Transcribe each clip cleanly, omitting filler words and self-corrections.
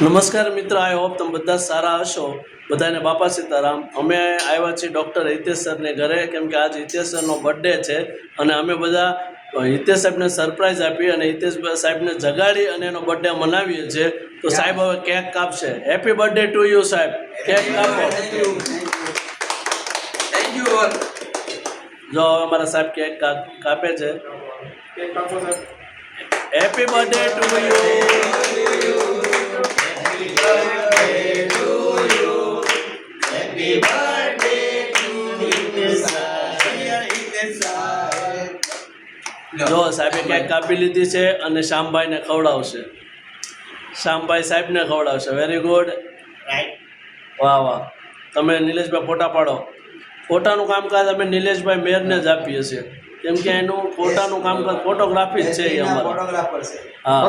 નમસ્કાર મિત્ર, I hope તમે બધા સારા હશો. બધાને બાપા સીતારામ. અમે આવ્યા છીએ ડૉક્ટર હિતેશ સરને ઘરે, કેમ કે આજ હિતેશ સરનો બર્થડે છે અને અમે બધા હિતેશ સાહેબને સરપ્રાઈઝ આપી અને હિતેશ સાહેબને જગાડી અને એનો બર્થડે મનાવીએ છીએ. તો સાહેબ હવે કેક કાપશે. હેપી બર્થડે ટુ યુ સાહેબ. કેક કાપો. Thank you all. જો હવે અમારા સાહેબ કેક કાપે છે. કેક કાપો સાહેબ. Happy birthday to you. જો સાહેબે કેક કાપી લીધી છે અને શ્યામભાઈને ખવડાવશે. શ્યામભાઈ સાહેબને ખવડાવશે. Very good. વાહ વાહ. તમે નિલેશભાઈ ફોટા પાડો. ફોટાનું કામકાજ અમે નિલેશભાઈ મેરને જ આપીએ છીએ, કેમ કે એનું ફોટાનું કામકાજ ફોટોગ્રાફી જ છે એ અમારા. હા,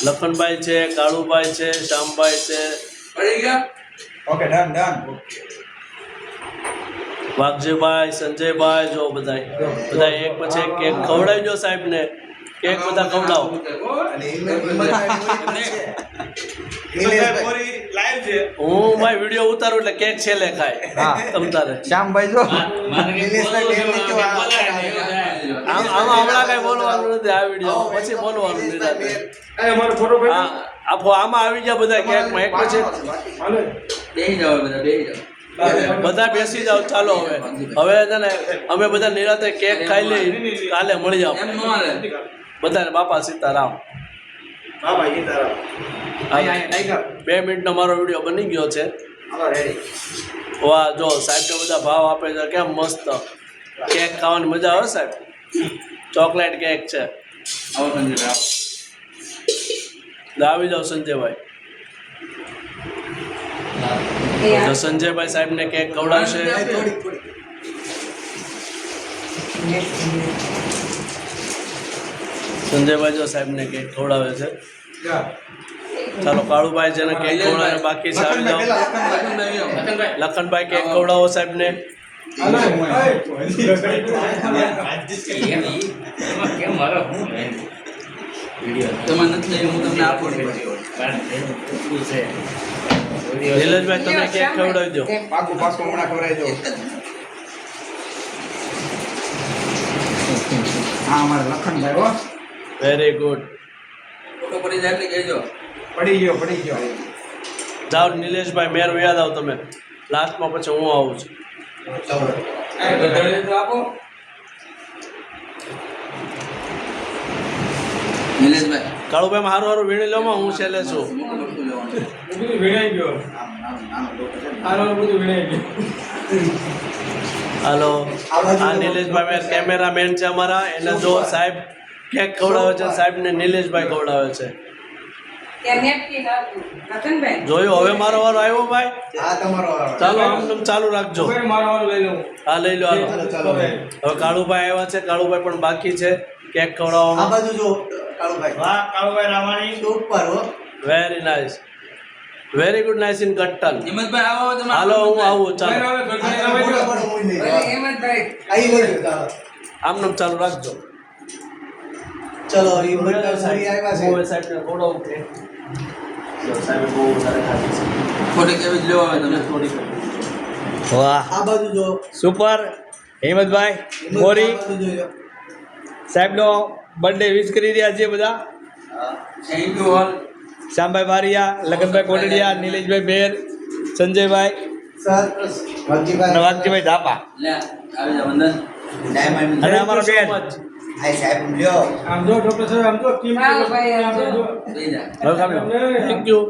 લખનભાઈ છે, કાળુભાઈ છે, શ્યામભાઈ છે. Okay, done. વાઘજીભાઈ, સંજયભાઈ, જો બધા એક પછી એક કેક ખવડાવી દો સાહેબને. કેક બધા ખવડાવો. હું ભાઈ વિડીયો ઉતારું એટલે કેક છેલ્લે ખાય. તમ તારે શ્યામભાઈ જો આમાં હમણાં કઈ બોલવાનું નથી. આ વિડીયો પછી બોલવાનું નિરાતે. આમાં આવી ગયા બધા કેકમાં એક પછી બધા બેસી જાઓ. ચાલો હવે છે ને અમે બધા નિરાતે કેક ખાઈ લઈ. કાલે મળી જાવ બધાને. બાપા સીતારામ. 2 મિનિટનો મારો વિડીયો બની ગયો છે. વાહ, જો સાહેબને બધા ભાવ આપે છે. કેમ મસ્ત કેક ખાવાની મજા આવે સાહેબ. ચોકલેટ કેક છે. આવી જાઓ સંજયભાઈ. તો સંજયભાઈ સાહેબને કેક ખવડાવશે. સંજયભાઈ જો સાહેબને કેક ખવડાવે છે. ચાલો કાળુભાઈ જેને કેક ખવડાવે બાકી છે આવી જાઓ. લખનભાઈ કેક ખવડાવો સાહેબને. નિલેશભાઈ તમે કેક ખવડાવી દો. હા, અમારા લખનભાઈ હો. Very good. પડી ગયો. જાઓ નિલેશભાઈ મેર યાદ આવો તમે લાસ્ટમાં, પછી હું આવું છું. કાળુભાઈ હારું હારું વીણી લો માં. હું છેલ્લે છું. હાલો, આ નિલેશભાઈ મેર કેમેરામેન છે અમારા. એને જો સાહેબ કેક ખવડાવે છે. સાહેબને નિલેશભાઈ ખવડાવે છે. જોયું. હવે મારો વારો આવ્યો ભાઈ. ચાલો આમ ચાલુ રાખજો. હા લઈ લો. હાલો હવે કાળુભાઈ આવ્યા છે. કાળુભાઈ પણ બાકી છે કેક ખવડાવવામાં. Very nice. Very good. Nice in કટ્ટલ. હાલો હું આવું. ચાલો આમ ચાલુ રાખજો. ચલો સાહેબને ખવડાવું કે સાહેબ બહુ વધારે ખાધી છે. થોડી કેવી જ લેવા તમે થોડી. વાહ, આ બાજુ જો. સુપર. હિંમતભાઈ મોરી સાહેબનો બર્થડે વિશ કરી રહ્યા છે બધા. Thank you all. Shyambhai Bariya, Lakhanbhai Kotadiya, Nileshbhai Ber, Sanjaybhai અને વાઘજીભાઈ ધાપા આવી જા વંદન. અને અમારો બેન. Thank you.